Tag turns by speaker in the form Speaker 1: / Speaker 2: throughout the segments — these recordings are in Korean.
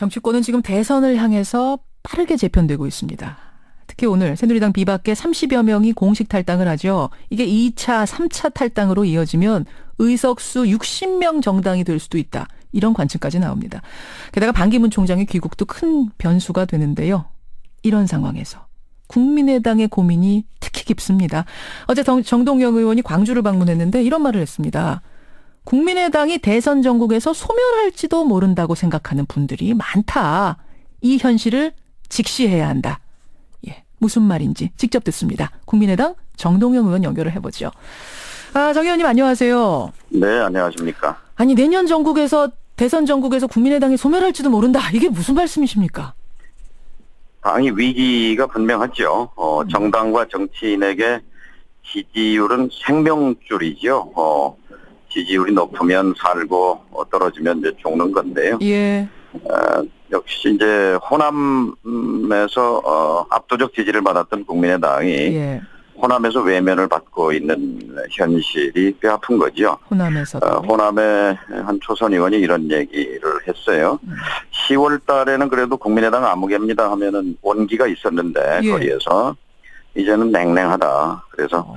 Speaker 1: 정치권은 지금 대선을 향해서 빠르게 재편되고 있습니다. 특히 오늘 새누리당 비박계 30여 명이 공식 탈당을 하죠. 이게 2차, 3차 탈당으로 이어지면 의석수 60명 정당이 될 수도 있다. 이런 관측까지 나옵니다. 게다가 반기문 총장의 귀국도 큰 변수가 되는데요. 이런 상황에서 국민의당의 고민이 특히 깊습니다. 어제 정동영 의원이 광주를 방문했는데 이런 말을 했습니다. 국민의당이 대선 전국에서 소멸할지도 모른다고 생각하는 분들이 많다. 이 현실을 직시해야 한다. 예, 무슨 말인지 직접 듣습니다. 국민의당 정동영 의원 연결을 해보죠. 정 의원님 안녕하세요.
Speaker 2: 네, 안녕하십니까.
Speaker 1: 아니 내년 대선 전국에서 국민의당이 소멸할지도 모른다. 이게 무슨 말씀이십니까?
Speaker 2: 당이 위기가 분명하죠. 정당과 정치인에게 지지율은 생명줄이죠. 지지율이 높으면 살고 떨어지면 이제 죽는 건데요.
Speaker 1: 예.
Speaker 2: 역시 이제 호남에서 압도적 지지를 받았던 국민의당이
Speaker 1: 예.
Speaker 2: 호남에서 외면을 받고 있는 현실이 뼈 아픈 거죠.
Speaker 1: 호남에서도.
Speaker 2: 호남의 한 초선 의원이 이런 얘기를 했어요. 10월 달에는 그래도 국민의당 아무개입니다 하면은 온기가 있었는데
Speaker 1: 예.
Speaker 2: 거리에서 이제는 냉랭하다. 그래서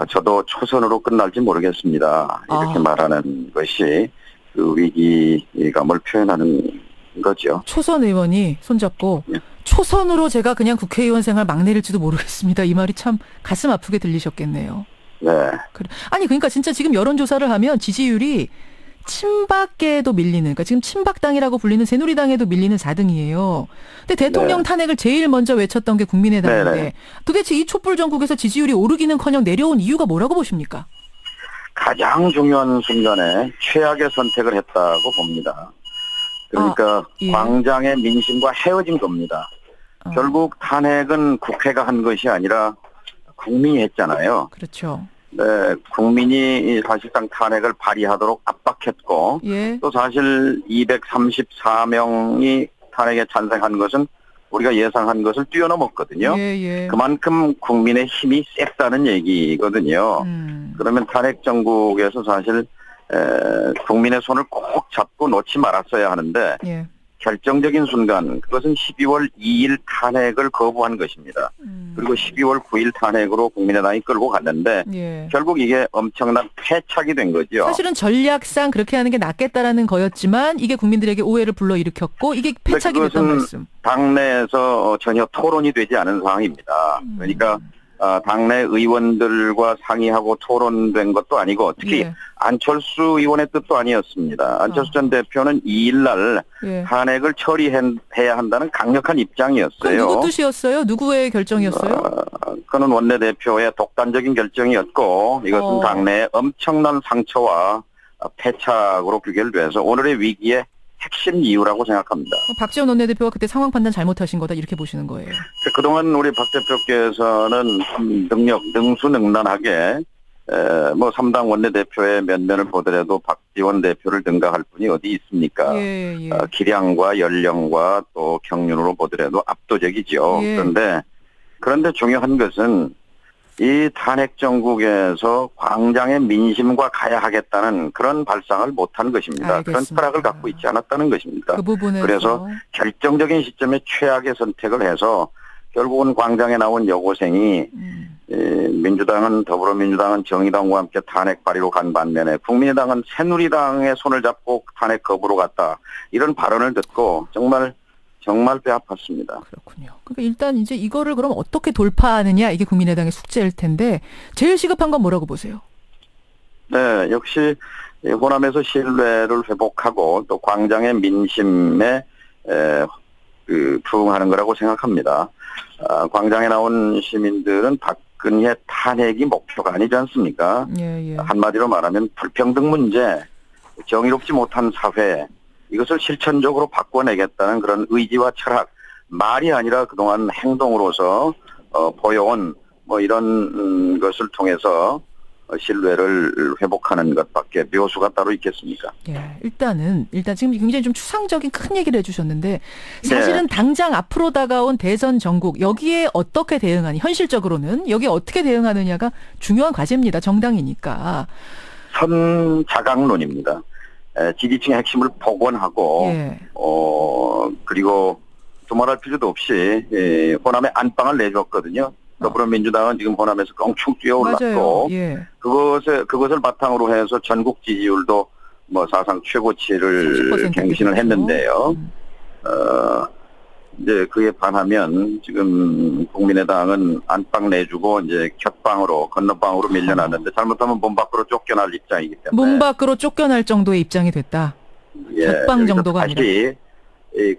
Speaker 2: 저도 초선으로 끝날지 모르겠습니다. 이렇게 말하는 것이 그 위기감을 표현하는 거죠.
Speaker 1: 초선 의원이 손잡고
Speaker 2: 예.
Speaker 1: 초선으로 제가 그냥 국회의원 생활 막 내릴지도 모르겠습니다. 이 말이 참 가슴 아프게 들리셨겠네요.
Speaker 2: 네.
Speaker 1: 아니 그러니까 진짜 지금 여론조사를 하면 지지율이 친박계에도 밀리는, 그러니까 지금 친박당이라고 불리는 새누리당에도 밀리는 4등이에요. 근데 대통령
Speaker 2: 네.
Speaker 1: 탄핵을 제일 먼저 외쳤던 게 국민의당인데
Speaker 2: 네네.
Speaker 1: 도대체 이 촛불 전국에서 지지율이 오르기는커녕 내려온 이유가 뭐라고 보십니까?
Speaker 2: 가장 중요한 순간에 최악의 선택을 했다고 봅니다. 그러니까
Speaker 1: 예.
Speaker 2: 광장의 민심과 헤어진 겁니다. 결국 탄핵은 국회가 한 것이 아니라 국민이 했잖아요.
Speaker 1: 그렇죠.
Speaker 2: 네, 국민이 사실상 탄핵을 발의하도록 압박했고
Speaker 1: 예.
Speaker 2: 또 사실 234명이 탄핵에 찬성한 것은 우리가 예상한 것을 뛰어넘었거든요.
Speaker 1: 예.
Speaker 2: 그만큼 국민의 힘이 셌다는 얘기거든요. 그러면 탄핵 정국에서 사실 국민의 손을 꼭 잡고 놓지 말았어야 하는데
Speaker 1: 예.
Speaker 2: 결정적인 순간 그것은 12월 2일 탄핵을 거부한 것입니다. 그리고 12월 9일 탄핵으로 국민의당이 끌고 갔는데
Speaker 1: 예.
Speaker 2: 결국 이게 엄청난 패착이 된 거죠.
Speaker 1: 사실은 전략상 그렇게 하는 게 낫겠다라는 거였지만 이게 국민들에게 오해를 불러일으켰고 이게 패착이 됐던 말씀.
Speaker 2: 당내에서 전혀 토론이 되지 않은 상황입니다. 그러니까 당내 의원들과 상의하고 토론된 것도 아니고 특히
Speaker 1: 예.
Speaker 2: 안철수 의원의 뜻도 아니었습니다. 안철수 전 대표는 2일 날
Speaker 1: 예.
Speaker 2: 탄핵을 처리해야 한다는 강력한 입장이었어요.
Speaker 1: 그럼 누구 뜻이었어요? 누구의 결정이었어요?
Speaker 2: 그는 원내대표의 독단적인 결정이었고 이것은 당내의 엄청난 상처와 패착으로 귀결돼서 오늘의 위기에 핵심 이유라고 생각합니다.
Speaker 1: 박지원 원내대표가 그때 상황 판단 잘못하신 거다 이렇게 보시는 거예요.
Speaker 2: 그동안 우리 박 대표께서는 능수능란하게 3당 원내대표의 면면을 보더라도 박지원 대표를 능가할 분이 어디 있습니까?
Speaker 1: 예.
Speaker 2: 기량과 연령과 또 경륜으로 보더라도 압도적이죠.
Speaker 1: 예.
Speaker 2: 그런데 중요한 것은 이 탄핵 정국에서 광장의 민심과 가야 하겠다는 그런 발상을 못한 것입니다.
Speaker 1: 알겠습니다.
Speaker 2: 그런 철학을 갖고 있지 않았다는 것입니다.
Speaker 1: 그 부분에서.
Speaker 2: 그래서 결정적인 시점에 최악의 선택을 해서 결국은 광장에 나온 여고생이 민주당은 더불어민주당은 정의당과 함께 탄핵 발의로 간 반면에 국민의당은 새누리당의 손을 잡고 탄핵 거부로 갔다. 이런 발언을 듣고 정말 뼈 아팠습니다.
Speaker 1: 그렇군요. 그러니까 일단 이제 이거를 그럼 어떻게 돌파하느냐 이게 국민의당의 숙제일 텐데 제일 시급한 건 뭐라고 보세요?
Speaker 2: 네, 역시 호남에서 신뢰를 회복하고 또 광장의 민심에 부응하는 거라고 생각합니다. 광장에 나온 시민들은 박근혜 탄핵이 목표가 아니지 않습니까?
Speaker 1: 예.
Speaker 2: 한마디로 말하면 불평등 문제, 정의롭지 못한 사회 이것을 실천적으로 바꿔내겠다는 그런 의지와 철학, 말이 아니라 그동안 행동으로서 보여온 이런 것을 통해서 신뢰를 회복하는 것밖에 묘수가 따로 있겠습니까?
Speaker 1: 예, 일단 지금 굉장히 좀 추상적인 큰 얘기를 해주셨는데 사실은 당장 앞으로 다가온 대선 전국 여기에 어떻게 대응하니 현실적으로는 여기에 어떻게 대응하느냐가 중요한 과제입니다. 정당이니까.
Speaker 2: 선자강론입니다. 지지층의 핵심을 복원하고 그리고 두말할 필요도 없이 호남에 안방을 내줬거든요. 더불어민주당은 지금 호남에서 껑충 뛰어올랐고
Speaker 1: 맞아요. 예.
Speaker 2: 그것을 바탕으로 해서 전국 지지율도 뭐 사상 최고치를
Speaker 1: 30%
Speaker 2: 갱신을
Speaker 1: 됐죠.
Speaker 2: 했는데요. 이제 그에 반하면 지금 국민의당은 안방 내주고 이제 곁방으로 건너방으로 밀려났는데 잘못하면 문 밖으로 쫓겨날 입장이기 때문에
Speaker 1: 문 밖으로 쫓겨날 정도의 입장이 됐다. 격방
Speaker 2: 여기서
Speaker 1: 정도가 아니라.
Speaker 2: 다시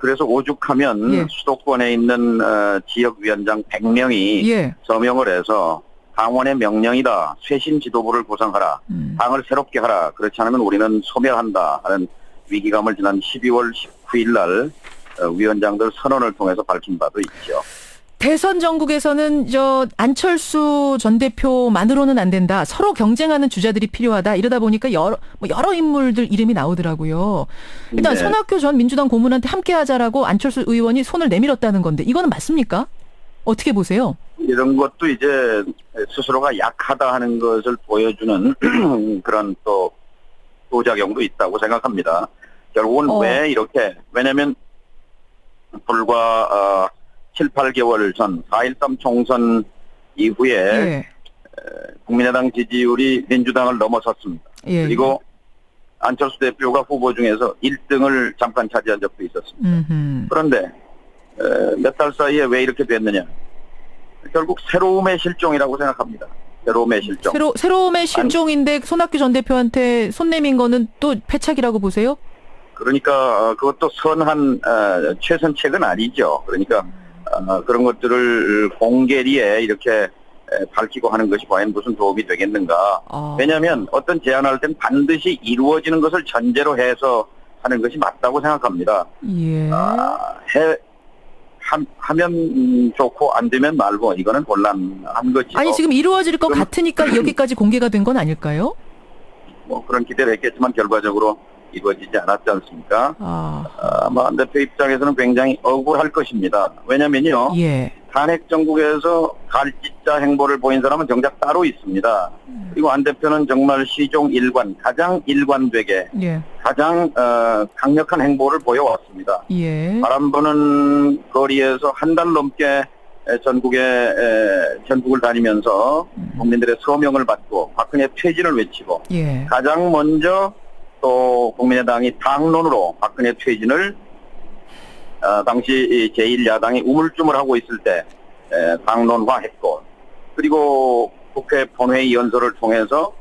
Speaker 2: 그래서 오죽하면
Speaker 1: 예.
Speaker 2: 수도권에 있는 지역위원장 100명이
Speaker 1: 예.
Speaker 2: 서명을 해서 당원의 명령이다. 쇄신 지도부를 구성하라. 당을 새롭게 하라. 그렇지 않으면 우리는 소멸한다 하는 위기감을 지난 12월 19일 날 위원장들 선언을 통해서 밝힌 바도 있죠.
Speaker 1: 대선 전국에서는 안철수 전 대표만으로는 안 된다. 서로 경쟁하는 주자들이 필요하다. 이러다 보니까 여러 인물들 이름이 나오더라고요. 일단
Speaker 2: 네.
Speaker 1: 손학규 전 민주당 고문한테 함께하자라고 안철수 의원이 손을 내밀었다는 건데 이거는 맞습니까? 어떻게 보세요?
Speaker 2: 이런 것도 이제 스스로가 약하다 하는 것을 보여주는 그런 또 부작용도 있다고 생각합니다. 결국은 왜 이렇게, 왜냐하면 불과 7, 8개월 전 4.13 총선 이후에
Speaker 1: 예.
Speaker 2: 국민의당 지지율이 민주당을 넘어섰습니다.
Speaker 1: 예.
Speaker 2: 그리고 안철수 대표가 후보 중에서 1등을 잠깐 차지한 적도 있었습니다. 그런데 몇 달 사이에 왜 이렇게 됐느냐. 결국 새로움의 실종이라고 생각합니다. 새로움의 실종.
Speaker 1: 새로움의 실종인데 손학규 전 대표한테 손 내민 거는 또 패착이라고 보세요?
Speaker 2: 그러니까 그것도 선한 최선책은 아니죠. 그러니까 그런 것들을 공개리에 이렇게 밝히고 하는 것이 과연 무슨 도움이 되겠는가. 왜냐하면 어떤 제안할 땐 반드시 이루어지는 것을 전제로 해서 하는 것이 맞다고 생각합니다.
Speaker 1: 예.
Speaker 2: 하면 좋고 안 되면 말고 이거는 곤란한 거죠.
Speaker 1: 아니 지금 이루어질 것 같으니까 여기까지 공개가 된 건 아닐까요?
Speaker 2: 뭐 그런 기대를 했겠지만 결과적으로 이루어지지 않았지 않습니까? 아마 안 대표 입장에서는 굉장히 억울할 것입니다. 왜냐면요.
Speaker 1: 예.
Speaker 2: 탄핵 정국에서 갈짓자 행보를 보인 사람은 정작 따로 있습니다. 그리고 안 대표는 정말 시종 일관, 가장 일관되게
Speaker 1: 예.
Speaker 2: 가장 강력한 행보를 보여왔습니다.
Speaker 1: 예.
Speaker 2: 바람 부는 거리에서 한 달 넘게 전국을 다니면서 국민들의 서명을 받고 박근혜 퇴진을 외치고
Speaker 1: 예.
Speaker 2: 가장 먼저 또 국민의당이 당론으로 박근혜 퇴진을 당시 제1야당이 우물쭈물하고 있을 때 당론화했고 그리고 국회 본회의 연설을 통해서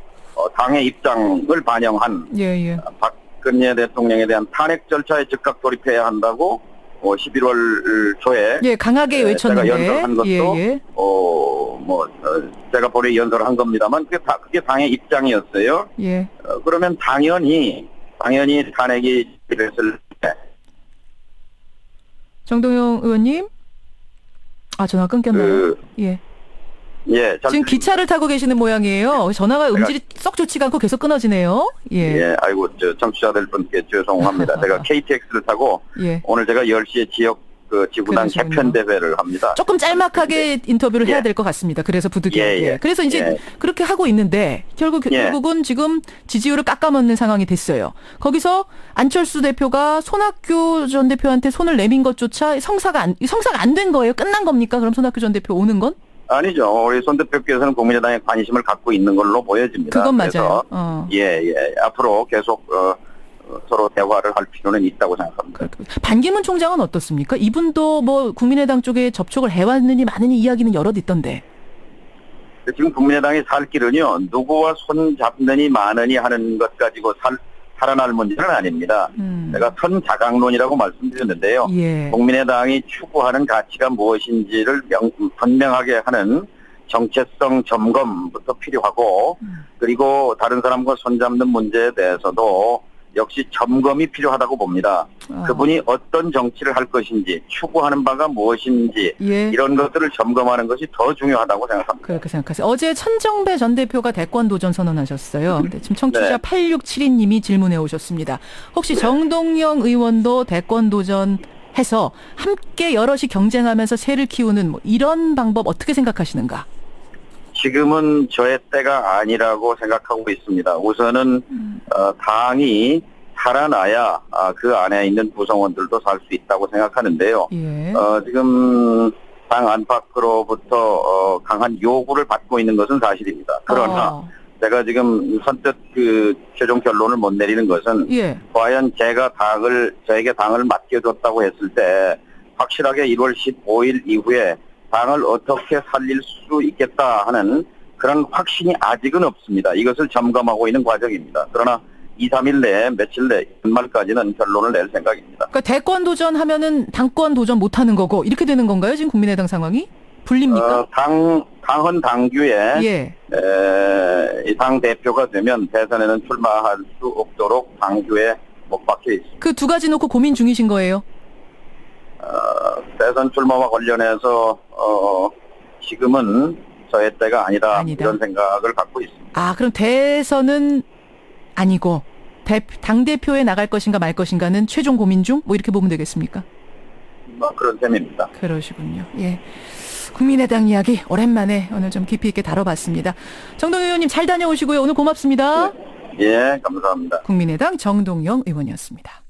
Speaker 2: 당의 입장을 반영한
Speaker 1: 예.
Speaker 2: 박근혜 대통령에 대한 탄핵 절차에 즉각 돌입해야 한다고 11월 초에
Speaker 1: 예, 강하게 외쳤는데
Speaker 2: 제가 연설한 것도
Speaker 1: 예.
Speaker 2: 제가 본회의 연설을 한 겁니다만 그게 당의 입장이었어요.
Speaker 1: 예.
Speaker 2: 그러면 당연히 탄핵이 됐을 때
Speaker 1: 정동영 의원님, 전화 끊겼나요? 예.
Speaker 2: 예.
Speaker 1: 지금 기차를 타고 계시는 모양이에요. 전화가 음질이 썩 좋지가 않고 계속 끊어지네요. 예.
Speaker 2: 예. 아이고, 청취자들 분께 죄송합니다. 제가 KTX를 타고
Speaker 1: 예.
Speaker 2: 오늘 제가 10시에 지구당 개편 대회를 합니다.
Speaker 1: 조금 짤막하게 인터뷰를 해야 될 것 같습니다. 그래서 부득이하게. 그래서 이제 그렇게 하고 있는데 결국은 지금 지지율을 깎아먹는 상황이 됐어요. 거기서 안철수 대표가 손학규 전 대표한테 손을 내민 것조차 성사가 안 된 거예요. 끝난 겁니까? 그럼 손학규 전 대표 오는 건?
Speaker 2: 아니죠. 우리 손 대표께서는 국민의당에 관심을 갖고 있는 걸로 보여집니다.
Speaker 1: 그건 맞아요.
Speaker 2: 앞으로 계속 서로 대화를 할 필요는 있다고 생각합니다.
Speaker 1: 반기문 총장은 어떻습니까? 이분도 뭐 국민의당 쪽에 접촉을 해왔느니 마느니 이야기는 여럿 있던데.
Speaker 2: 지금 국민의당이 살 길은요. 누구와 손 잡느니 마느니 하는 것 가지고 살아날 문제는 아닙니다. 제가 선자강론이라고 말씀드렸는데요.
Speaker 1: 예.
Speaker 2: 국민의당이 추구하는 가치가 무엇인지를 분명하게 하는 정체성 점검부터 필요하고 그리고 다른 사람과 손잡는 문제에 대해서도 역시 점검이 필요하다고 봅니다. 그분이 어떤 정치를 할 것인지 추구하는 바가 무엇인지 이런 것들을 점검하는 것이 더 중요하다고 생각합니다.
Speaker 1: 그렇게 생각하세요. 어제 천정배 전 대표가 대권 도전 선언하셨어요. 근데 지금 청취자 8672님이 질문해 오셨습니다. 혹시 정동영 의원도 대권 도전해서 함께 여럿이 경쟁하면서 세를 키우는 이런 방법 어떻게 생각하시는가?
Speaker 2: 지금은 저의 때가 아니라고 생각하고 있습니다. 우선은 당이 살아나야 그 안에 있는 구성원들도 살 수 있다고 생각하는데요.
Speaker 1: 예.
Speaker 2: 지금 당 안팎으로부터 강한 요구를 받고 있는 것은 사실입니다. 그러나 제가 지금 선뜻 그 최종 결론을 못 내리는 것은
Speaker 1: 예.
Speaker 2: 과연 저에게 당을 맡겨줬다고 했을 때 확실하게 1월 15일 이후에 당을 어떻게 살릴 수 있겠다 하는 그런 확신이 아직은 없습니다. 이것을 점검하고 있는 과정입니다. 그러나 2, 3일 내에 며칠 내 연말까지는 결론을 낼 생각입니다.
Speaker 1: 그러니까 대권 도전하면은 당권 도전 못하는 거고 이렇게 되는 건가요? 지금 국민의당 상황이 불립니까?
Speaker 2: 당헌 당규에
Speaker 1: 예.
Speaker 2: 이 당 대표가 되면 대선에는 출마할 수 없도록 당규에 못 박혀 있습니다.
Speaker 1: 그 두 가지 놓고 고민 중이신 거예요?
Speaker 2: 대선 출마와 관련해서 지금은 저의 때가 아니다. 이런 생각을 갖고 있습니다.
Speaker 1: 그럼 대선은 아니고 당대표에 나갈 것인가 말 것인가는 최종 고민 중? 뭐 이렇게 보면 되겠습니까?
Speaker 2: 그런 셈입니다.
Speaker 1: 그러시군요. 예. 국민의당 이야기 오랜만에 오늘 좀 깊이 있게 다뤄봤습니다. 정동영 의원님 잘 다녀오시고요. 오늘 고맙습니다.
Speaker 2: 예, 감사합니다.
Speaker 1: 국민의당 정동영 의원이었습니다.